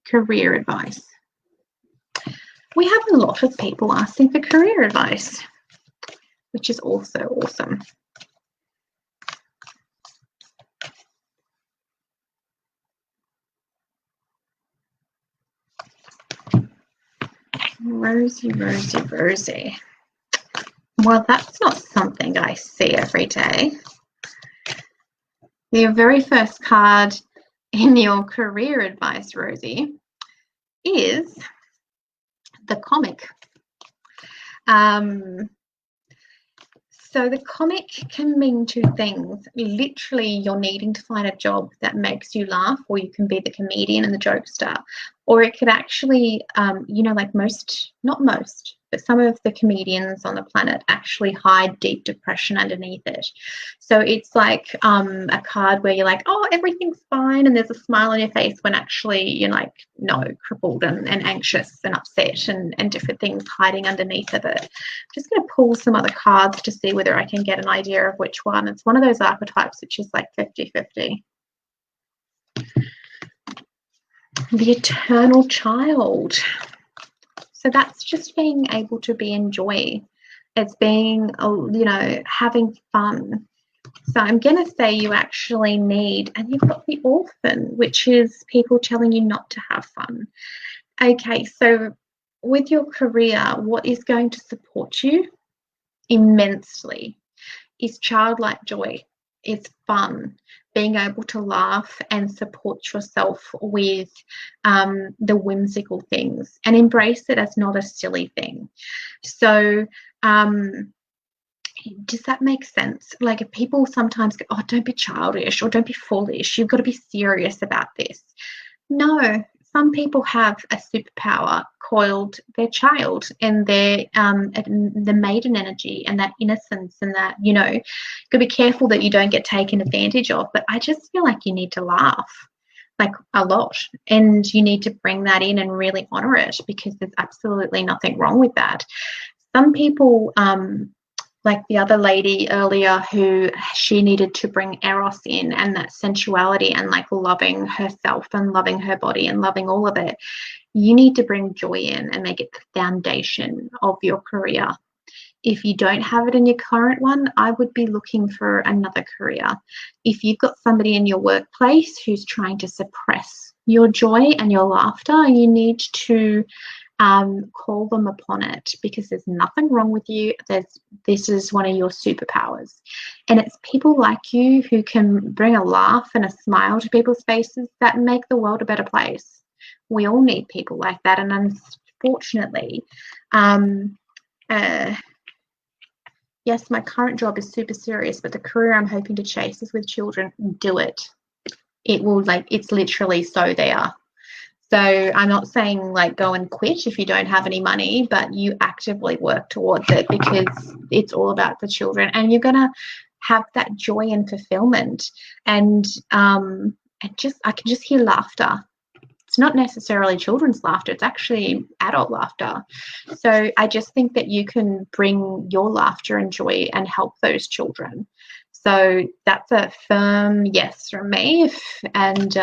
Career advice. We have a lot of people asking for career advice, which is also awesome. Rosie, Rosie, Rosie. Well, that's not something I see every day. The very first card in your career advice, Rosie, is the comic. So the comic can mean two things. Literally, you're needing to find a job that makes you laugh, or you can be the comedian and the jokester. Or it could actually, you know, like not most, but some of the comedians on the planet actually hide deep depression underneath it. So it's like a card where you're like, oh, everything's fine, and there's a smile on your face when actually you're like, no, crippled and anxious and upset and different things hiding underneath of it. I'm just going to pull some other cards to see whether I can get an idea of which one. It's one of those archetypes which is like 50-50. The eternal child. So that's just being able to be in joy. It's being, you know, having fun. So I'm going to say you actually need, and you've got the orphan, which is people telling you not to have fun. Okay, so with your career, what is going to support you immensely is childlike joy. It's fun, being able to laugh and support yourself with the whimsical things and embrace it as not a silly thing. So does that make sense? Like, if people sometimes go, oh, don't be childish or don't be foolish, you've got to be serious about this. No, some people have a superpower called their child and their the maiden energy and that innocence, and that, you know, you got to be careful that you don't get taken advantage of. But I just feel like you need to laugh, like, a lot, and you need to bring that in and really honor it, because there's absolutely nothing wrong with that. Some people, like the other lady earlier, who she needed to bring eros in and that sensuality and like loving herself and loving her body and loving all of it. You need to bring joy in and make it the foundation of your career. If you don't have it in your current one, I would be looking for another career. If you've got somebody in your workplace who's trying to suppress your joy and your laughter, you need to call them upon it, because there's nothing wrong with you. This is one of your superpowers, and it's people like you who can bring a laugh and a smile to people's faces that make the world a better place. We all need people like that, and unfortunately, yes, my current job is super serious, but the career I'm hoping to chase is with children. Do it. It will, like, it's literally so there. So I'm not saying like go and quit if you don't have any money, but you actively work towards it, because it's all about the children, and you're going to have that joy and fulfillment. And I can just hear laughter. It's not necessarily children's laughter, it's actually adult laughter. So I just think that you can bring your laughter and joy and help those children. So that's a firm yes from me. And,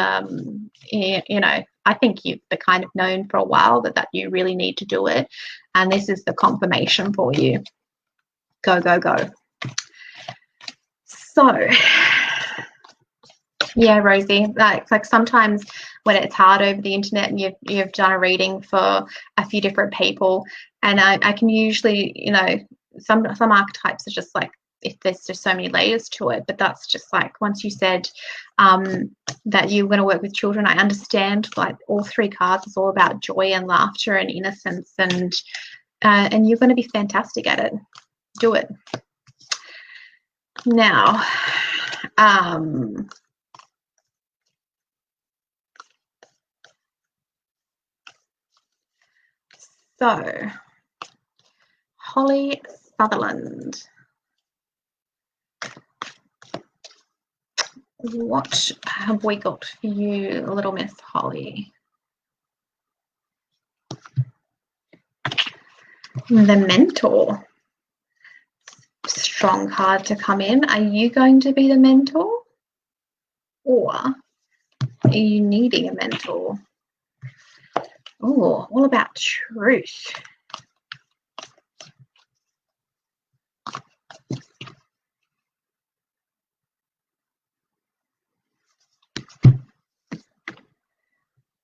you know, I think you've been kind of known for a while that you really need to do it. And this is the confirmation for you. Go, go, go. So, yeah, Rosie, like sometimes when it's hard over the internet and you've done a reading for a few different people, and I can usually, you know, some archetypes are just like, if there's just so many layers to it, but that's just like, once you said that you're going to work with children, I understand, like, all three cards is all about joy and laughter and innocence, and you're going to be fantastic at it. Do it. Now, so Holly Sutherland, what have we got for you, little Miss Holly? The Mentor. Strong card to come in. Are you going to be the mentor, or are you needing a mentor? Oh, all about truth.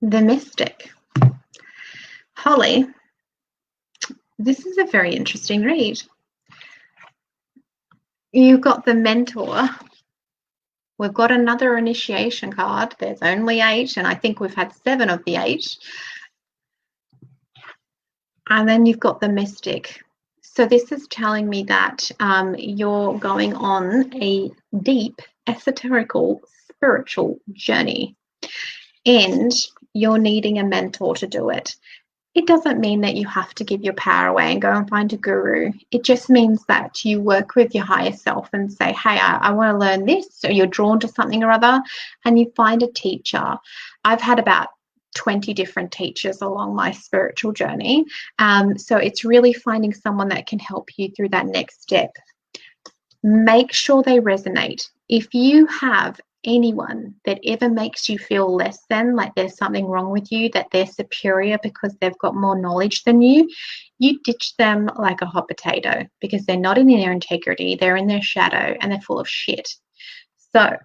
The Mystic. Holly, this is a very interesting read. You've got the Mentor. We've got another initiation card. There's only 8, and I think we've had 7 of the 8. And then you've got the Mystic. So this is telling me that you're going on a deep, esoterical, spiritual journey. And you're needing a mentor to do it. It doesn't mean that you have to give your power away and go and find a guru. It just means that you work with your higher self and say, hey, I want to learn this, or you're drawn to something or other, and you find a teacher. I've had about 20 different teachers along my spiritual journey. So it's really finding someone that can help you through that next step. Make sure they resonate. If you have anyone that ever makes you feel less than, like there's something wrong with you, that they're superior because they've got more knowledge than you ditch them like a hot potato, because they're not in their integrity, they're in their shadow, and they're full of shit. So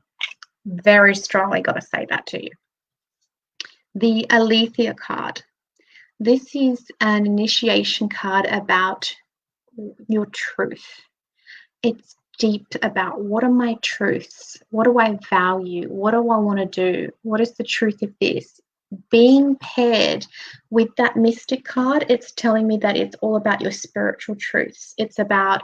very strongly got to say that to you. The Aletheia card. This is an initiation card about your truth. It's deep about, what are my truths? What do I value? What do I want to do? What is the truth of this? Being paired with that mystic card, it's telling me that it's all about your spiritual truths. It's about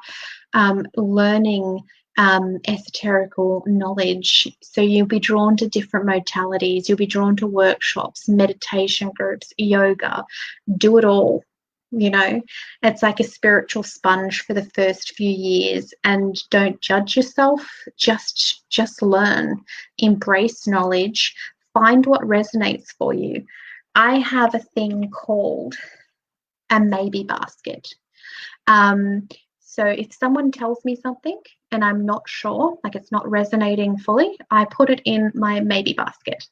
learning esoterical knowledge. So you'll be drawn to different modalities. You'll be drawn to workshops, meditation groups, yoga. Do it all. You know, it's like a spiritual sponge for the first few years, and don't judge yourself. Just learn, embrace knowledge, find what resonates for you. I have a thing called a maybe basket. So if someone tells me something and I'm not sure, like it's not resonating fully, I put it in my maybe basket,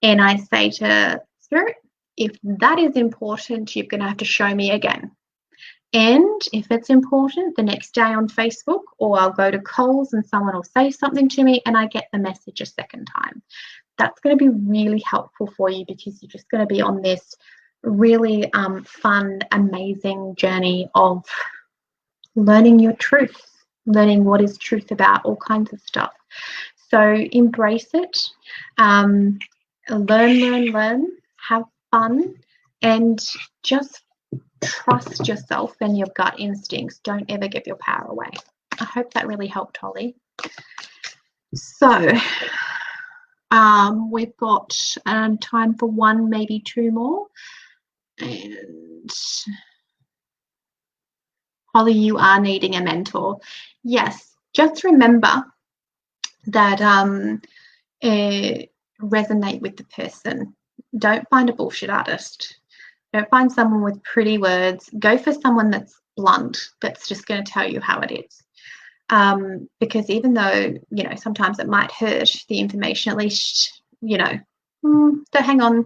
and I say to Spirit, if that is important, you're going to have to show me again. And if it's important, the next day on Facebook, or I'll go to Coles and someone will say something to me and I get the message a second time. That's going to be really helpful for you, because you're just going to be on this really fun, amazing journey of learning your truth, learning what is truth about all kinds of stuff. So embrace it, learn, have fun, and just trust yourself and your gut instincts. Don't ever give your power away. I hope that really helped, Holly. So we've got time for one, maybe two more. And Holly, you are needing a mentor. Yes, just remember that resonate with the person. Don't find a bullshit artist. Don't find someone with pretty words. Go for someone that's blunt, that's just going to tell you how it is. Because even though, you know, sometimes it might hurt the information, at least, you know, so hang on.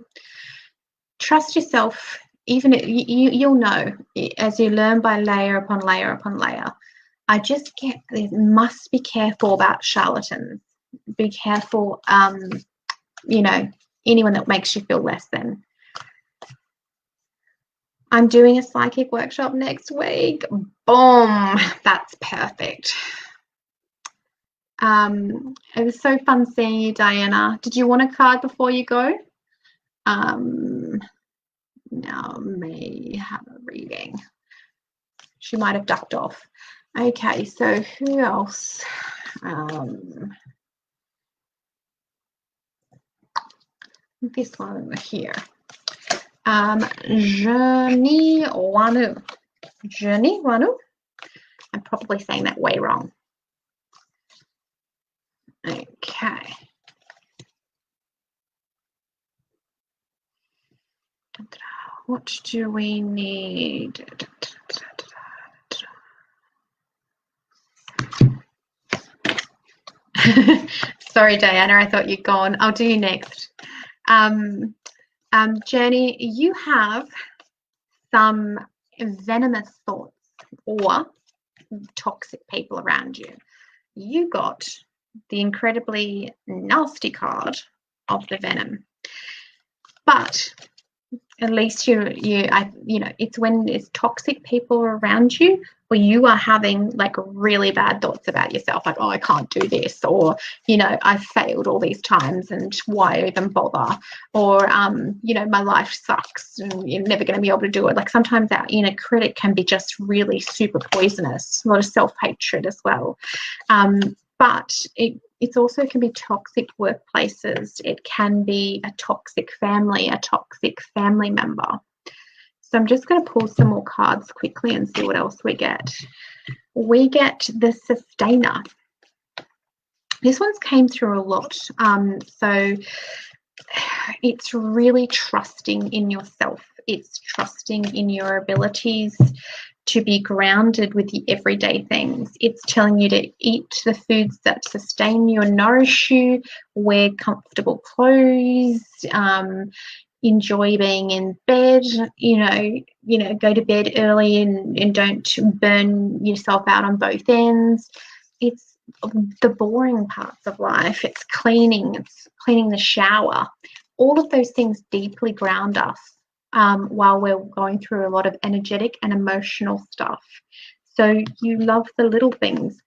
Trust yourself. Even you'll know as you learn by layer upon layer upon layer. Must be careful about charlatans. Be careful, you know, anyone that makes you feel less than. I'm doing a psychic workshop next week. Boom, that's perfect. It was so fun seeing you, Diana. Did you want a card before you go? Now may have a reading. She might have ducked off. Okay, so who else? This one here. Jenny Wanu. Jenny Wanu. I'm probably saying that way wrong. Okay. What do we need? Sorry, Diana, I thought you'd gone. I'll do you next. Jenny, you have some venomous thoughts or toxic people around you. You got the incredibly nasty card of the venom, but at least you know, it's when there's toxic people around you, or you are having like really bad thoughts about yourself, like, oh, I can't do this, or, you know, I've failed all these times and why even bother, or you know, my life sucks and you're never going to be able to do it. Like sometimes our inner critic can be just really super poisonous. A lot of self-hatred as well. But It also can be toxic workplaces. It can be a toxic family member. So I'm just going to pull some more cards quickly and see what else we get. We get the Sustainer. This one's came through a lot. So it's really trusting in yourself. It's trusting in your abilities to be grounded with the everyday things. It's telling you to eat the foods that sustain you and nourish you, wear comfortable clothes, enjoy being in bed, go to bed early and don't burn yourself out on both ends. It's the boring parts of life. It's cleaning the shower. All of those things deeply ground us while we're going through a lot of energetic and emotional stuff. So you love the little things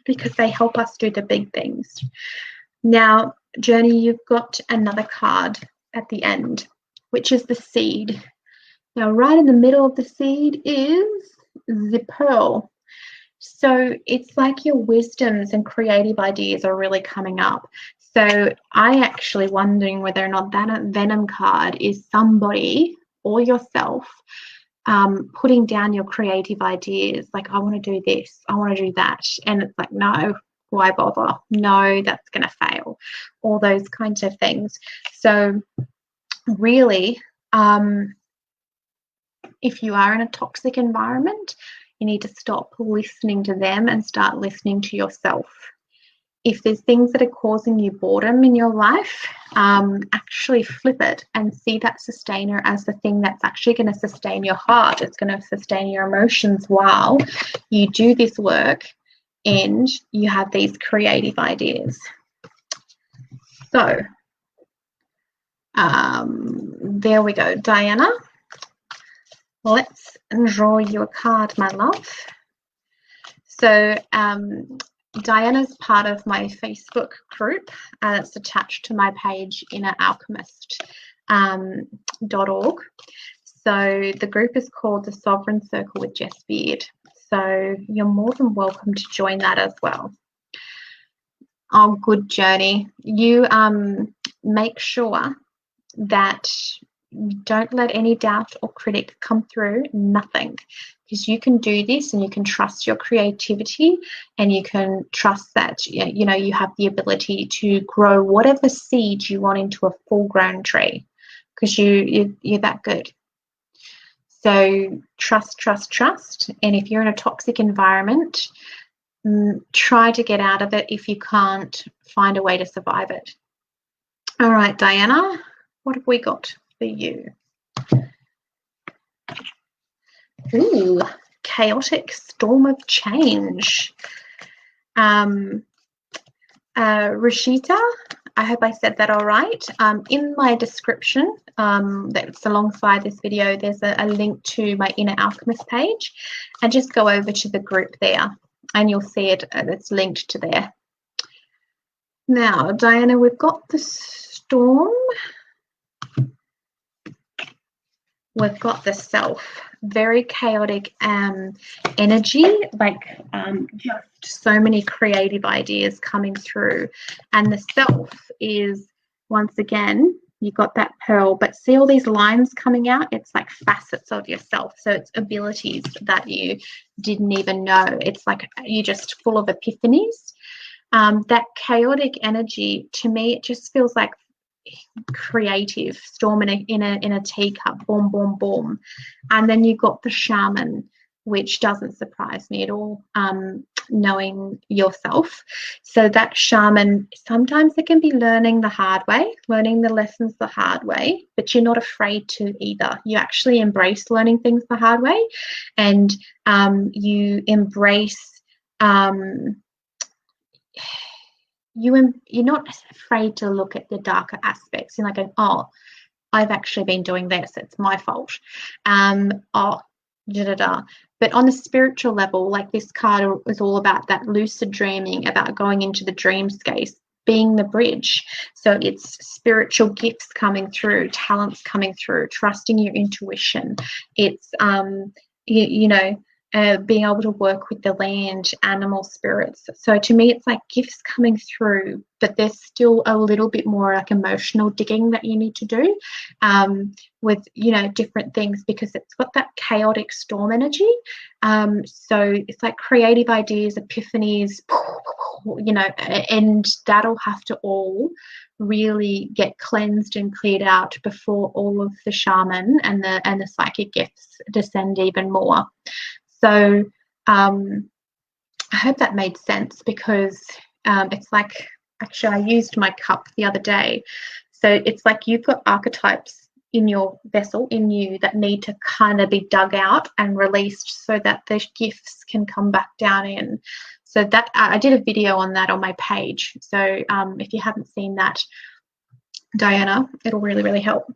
because they help us do the big things. Now, Journey, you've got another card at the end, which is the Seed. Now, right in the middle of the Seed is the Pearl. So it's like your wisdoms and creative ideas are really coming up. So I actually wondering whether or not that Venom card is somebody or yourself putting down your creative ideas. Like, I want to do this, I want to do that. And it's like, no, why bother? No, that's going to fail. All those kinds of things. So really, if you are in a toxic environment, you need to stop listening to them and start listening to yourself. If there's things that are causing you boredom in your life, actually flip it and see that Sustainer as the thing that's actually going to sustain your heart. It's going to sustain your emotions while you do this work and you have these creative ideas. So there we go, Diana. Let's draw you a card, my love. So Diana's part of my Facebook group that's attached to my page inneralchemist.org. So the group is called the Sovereign Circle with Jess Beard. So you're more than welcome to join that as well. Oh, good, Journey. You make sure that don't let any doubt or critic come through, nothing, because you can do this and you can trust your creativity and you can trust that you have the ability to grow whatever seed you want into a full-grown tree, because you're that good. So trust, and if you're in a toxic environment, try to get out of it. If you can't, find a way to survive it. All right, Diana, what have we got for you? Ooh, chaotic storm of change. Rashita, I hope I said that all right. In my description, that's alongside this video, there's a link to my Inner Alchemist page, and just go over to the group there and you'll see it. It's linked to there. Now, Diana, we've got the storm. We've got the Self, very chaotic energy, like just so many creative ideas coming through. And the Self is, once again, you got that Pearl, but see all these lines coming out? It's like facets of yourself. So it's abilities that you didn't even know. It's like you're just full of epiphanies. That chaotic energy, to me, it just feels like creative storm in a teacup, boom, boom, boom. And then you got the Shaman, which doesn't surprise me at all, knowing yourself. So that Shaman, sometimes it can be learning the hard way, learning the lessons the hard way, but you're not afraid to either. You actually embrace learning things the hard way, and you embrace you're not afraid to look at the darker aspects. You're like, oh, I've actually been doing this, it's my fault. But on the spiritual level, like this card is all about that lucid dreaming, about going into the dream space, being the bridge. So it's spiritual gifts coming through, talents coming through, trusting your intuition. It's being able to work with the land, animal spirits. So to me, it's like gifts coming through, but there's still a little bit more like emotional digging that you need to do with, you know, different things, because it's got that chaotic storm energy. So it's like creative ideas, epiphanies, you know, and that'll have to all really get cleansed and cleared out before all of the shaman and the psychic gifts descend even more. So I hope that made sense, because it's like, actually, I used my cup the other day. So it's like you've got archetypes in your vessel, in you, that need to kind of be dug out and released so that the gifts can come back down in. So that I did a video on that on my page. So if you haven't seen that, Diana, it'll really, really help.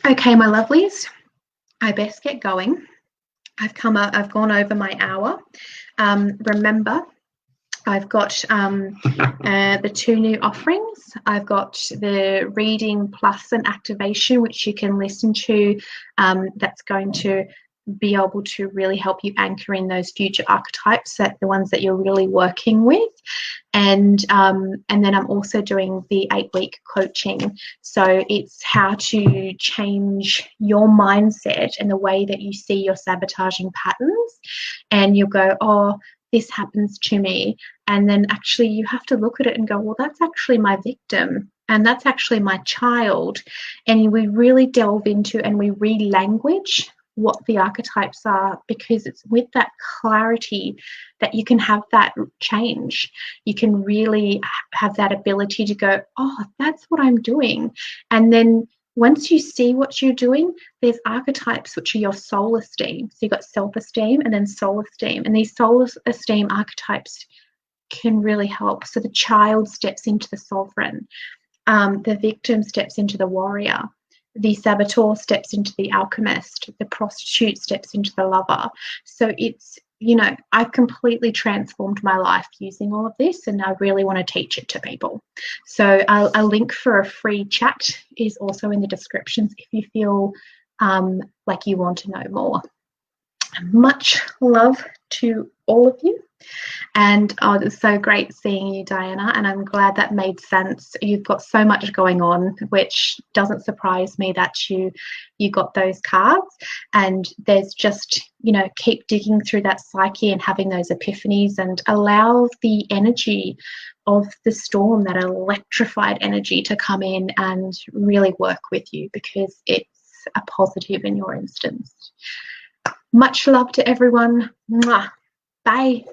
Okay, my lovelies, I best get going. I've gone over my hour. Remember, I've got the 2 new offerings. I've got the reading plus an activation, which you can listen to. That's going to be able to really help you anchor in those future archetypes, that the ones that you're really working with. And then I'm also doing the 8-week coaching. So it's how to change your mindset and the way that you see your sabotaging patterns. And you'll go, oh, this happens to me. And then actually you have to look at it and go, well, that's actually my victim. And that's actually my child. And we really delve into and we relanguage what the archetypes are, because it's with that clarity that you can have that change. You can really have that ability to go, oh, that's what I'm doing. And then once you see what you're doing, there's archetypes which are your soul esteem. So you've got self-esteem and then soul esteem. And these soul esteem archetypes can really help. So the child steps into the sovereign. The victim steps into the warrior. The saboteur steps into the alchemist. The prostitute steps into the lover. So it's, you know, I've completely transformed my life using all of this, and I really want to teach it to people. So a link for a free chat is also in the descriptions if you feel like you want to know more. Much love to all of you. And it was so great seeing you, Diana, and I'm glad that made sense. You've got so much going on, which doesn't surprise me that you got those cards. And there's just, you know, keep digging through that psyche and having those epiphanies, and allow the energy of the storm, that electrified energy, to come in and really work with you, because it's a positive in your instance. Much love to everyone. Mwah. Bye.